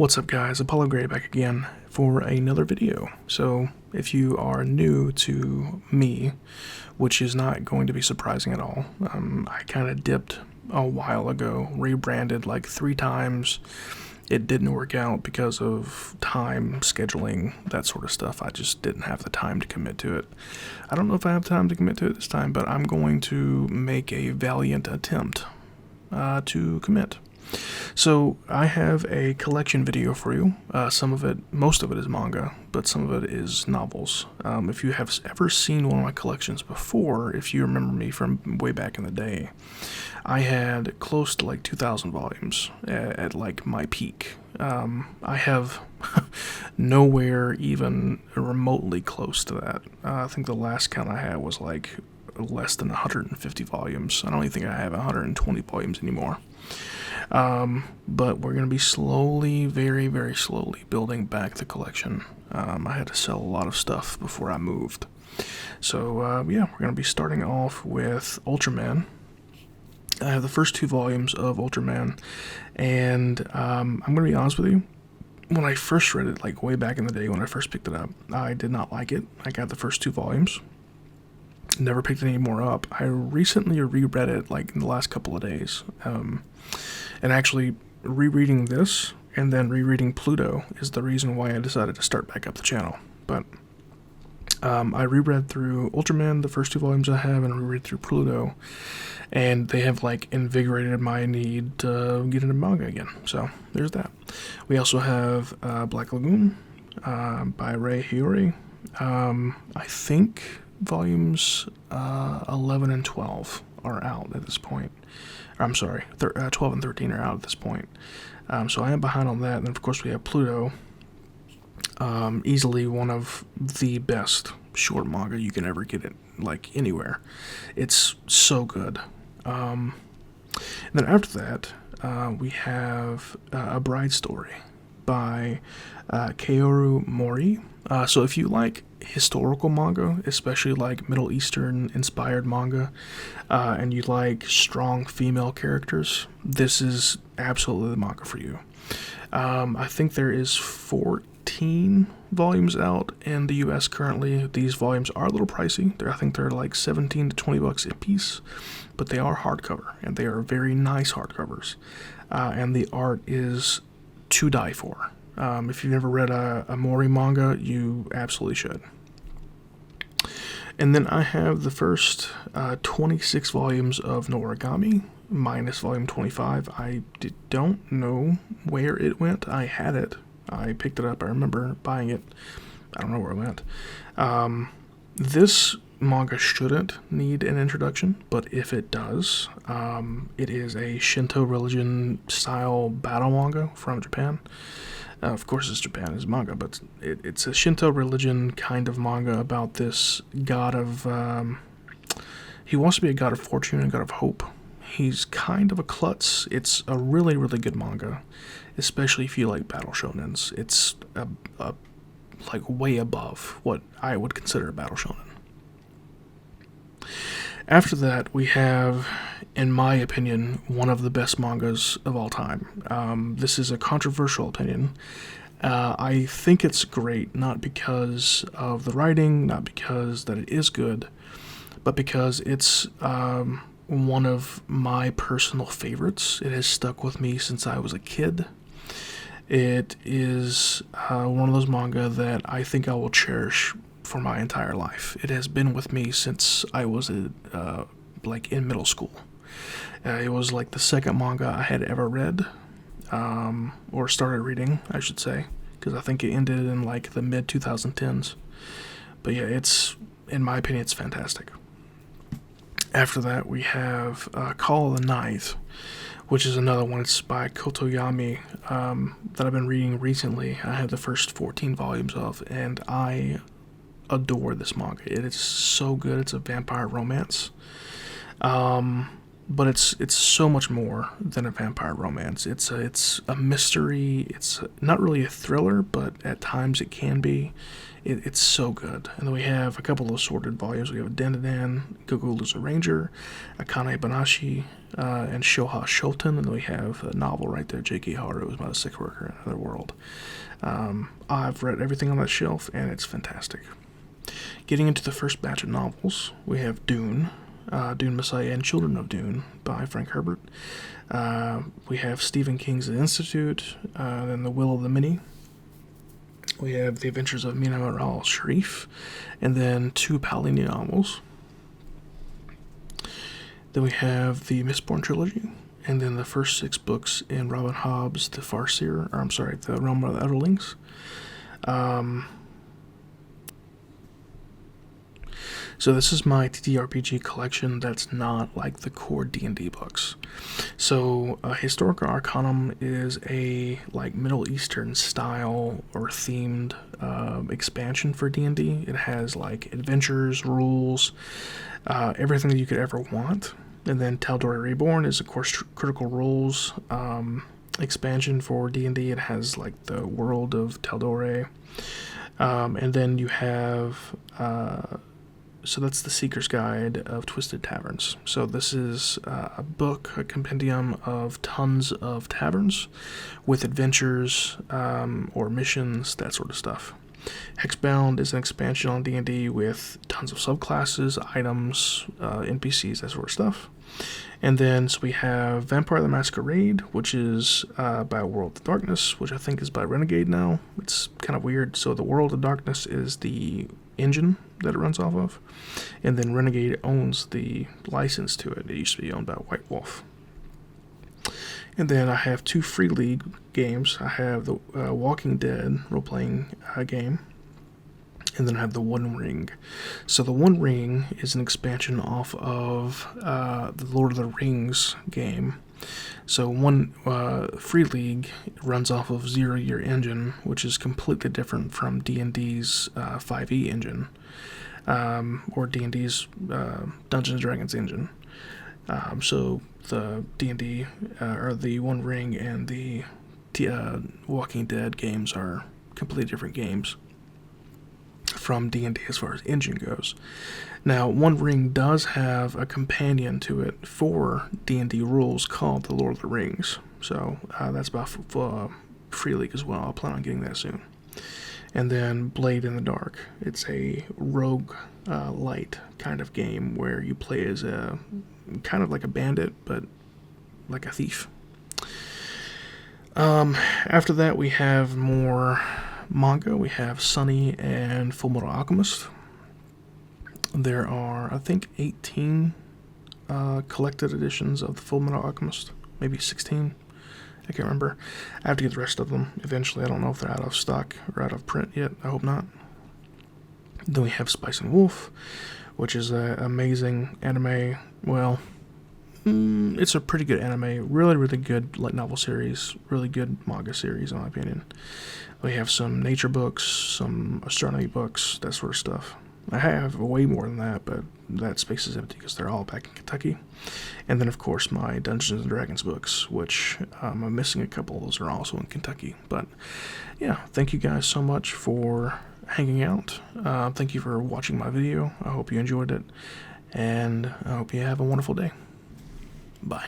What's up guys, Apollo Gray back again for another video. So if you are new to me, which is not going to be surprising at all, I kind of dipped a while ago, rebranded like 3 times. It didn't work out because of time, scheduling, that sort of stuff. I just didn't have the time to commit to it. I don't know if I have time to commit to it this time, but I'm going to make a valiant attempt to commit. So I have a collection video for you. Most of it is manga, but some of it is novels. If you have ever seen one of my collections before, if you remember me from way back in the day, I had close to like 2,000 volumes at like my peak. I have nowhere even remotely close to that. I think the last count I had was like less than 150 volumes. I don't even think I have 120 volumes anymore. But we're going to be slowly, very, very slowly building back the collection. I had to sell a lot of stuff before I moved. So, yeah, we're going to be starting off with Ultraman. I have the first 2 volumes of Ultraman, and I'm going to be honest with you. When I first read it, like way back in the day when I first picked it up, I did not like it. I got the first 2 volumes. Never picked any more up. I recently reread it like in the last couple of days. And actually, rereading this and then rereading Pluto is the reason why I decided to start back up the channel. But I reread through Ultraman, the first 2 volumes I have, and reread through Pluto, and they have like invigorated my need to get into manga again. So there's that. We also have Black Lagoon by Ray Hiyori. I think volumes 11 and 12 are out at this point. I'm sorry, 12 and 13 are out at this point. So I am behind on that. And then, of course, we have Pluto. Easily one of the best short manga you can ever get it, like, anywhere. It's so good. And then after that, we have A Bride Story by Kaoru Mori. So if you like historical manga, especially like Middle Eastern inspired manga, and you like strong female characters, this is absolutely the manga for you. I think there is 14 volumes out in the US currently. These volumes are a little pricey. I think they're like 17 to 20 bucks a piece, but they are hardcover, and they are very nice hardcovers. And the art is to die for. If you've never read a Mori manga, you absolutely should. And then I have the first 26 volumes of Noragami, minus volume 25. I don't know where it went. I had it. I picked it up. I remember buying it. I don't know where it went. This manga shouldn't need an introduction, but if it does, it is a Shinto religion style battle manga from Japan. Of course, it's Japan, it's manga, but it's a Shinto religion kind of manga about this god of... he wants to be a god of fortune and god of hope. He's kind of a klutz. It's a really, really good manga, especially if you like battle shonens. It's like way above what I would consider a battle shonen. After that, we have, in my opinion, one of the best mangas of all time. This is a controversial opinion. I think it's great, not because of the writing, not because that it is good, but because it's one of my personal favorites. It has stuck with me since I was a kid. It is one of those manga that I think I will cherish for my entire life. It has been with me since I was like in middle school. It was like the second manga I had ever read, or started reading, I should say, because I think it ended in like the mid 2010s. But yeah, in my opinion, it's fantastic. After that, we have Call of the Night, which is another one. It's by Kotoyami, that I've been reading recently. I have the first 14 volumes of, and I adore this manga. It is so good. It's a vampire romance. but it's so much more than a vampire romance. It's a mystery. It's not really a thriller, but at times it can be. It's so good. And then we have a couple of sorted volumes. We have Dandadan, Gogolu's a Ranger, Akane Banashi, and Shoha Shoten. And then we have a novel right there, J.K. Haru is about a sick worker in another world. I've read everything on that shelf, and it's fantastic. Getting into the first batch of novels, we have Dune, Dune Messiah and Children of Dune by Frank Herbert. We have Stephen King's The Institute, then The Will of the Many. We have The Adventures of Mina al-Sharif, and then 2 Paolini novels. Then we have the Mistborn trilogy, and then the first 6 books in Robin Hobb's The Farseer, The Realm of the Everlings. So this is my TTRPG collection that's not like the core D&D books. So Historica Arcanum is a like Middle Eastern style or themed expansion for D&D. It has like adventures, rules, everything that you could ever want. And then Tal'Dorei Reborn is of course Critical Role's expansion for D&D. It has like the world of Tal'Dorei. And then you have... so that's the Seeker's Guide of Twisted Taverns. So this is a book, a compendium of tons of taverns with adventures or missions, that sort of stuff. Hexbound is an expansion on D&D with tons of subclasses, items, NPCs, that sort of stuff. And then so we have Vampire the Masquerade, which is by World of Darkness, which I think is by Renegade now. It's kind of weird. So the World of Darkness is the engine that it runs off of, and then Renegade owns the license to it. It used to be owned by White Wolf. And then I have 2 Free League games. I have the Walking Dead role-playing game, and then I have the One Ring. So the One Ring is an expansion off of the Lord of the Rings game. So one Free League runs off of Zero Year Engine, which is completely different from D&D's 5e engine, or D&D's Dungeons & Dragons engine. So the D&D, or the One Ring and the Walking Dead games are completely different games from D&D as far as engine goes. Now, One Ring does have a companion to it for D&D rules called the Lord of the Rings. So that's about Free League as well. I'll plan on getting that soon. And then Blade in the Dark. It's a rogue light kind of game where you play as a kind of like a bandit, but like a thief. After that, we have more manga. We have Sunny and Fullmetal Alchemist. There are, I think, 18 collected editions of the Fullmetal Alchemist. Maybe 16. I can't remember. I have to get the rest of them eventually. I don't know if they're out of stock or out of print yet. I hope not. Then we have Spice and Wolf, which is an amazing anime. Well, it's a pretty good anime. Really, really good light novel series. Really good manga series, in my opinion. We have some nature books, some astronomy books, that sort of stuff. I have way more than that, but that space is empty because they're all back in Kentucky. And then, of course, my Dungeons & Dragons books, which I'm missing a couple. Those are also in Kentucky. But, yeah, thank you guys so much for hanging out. Thank you for watching my video. I hope you enjoyed it, and I hope you have a wonderful day. Bye.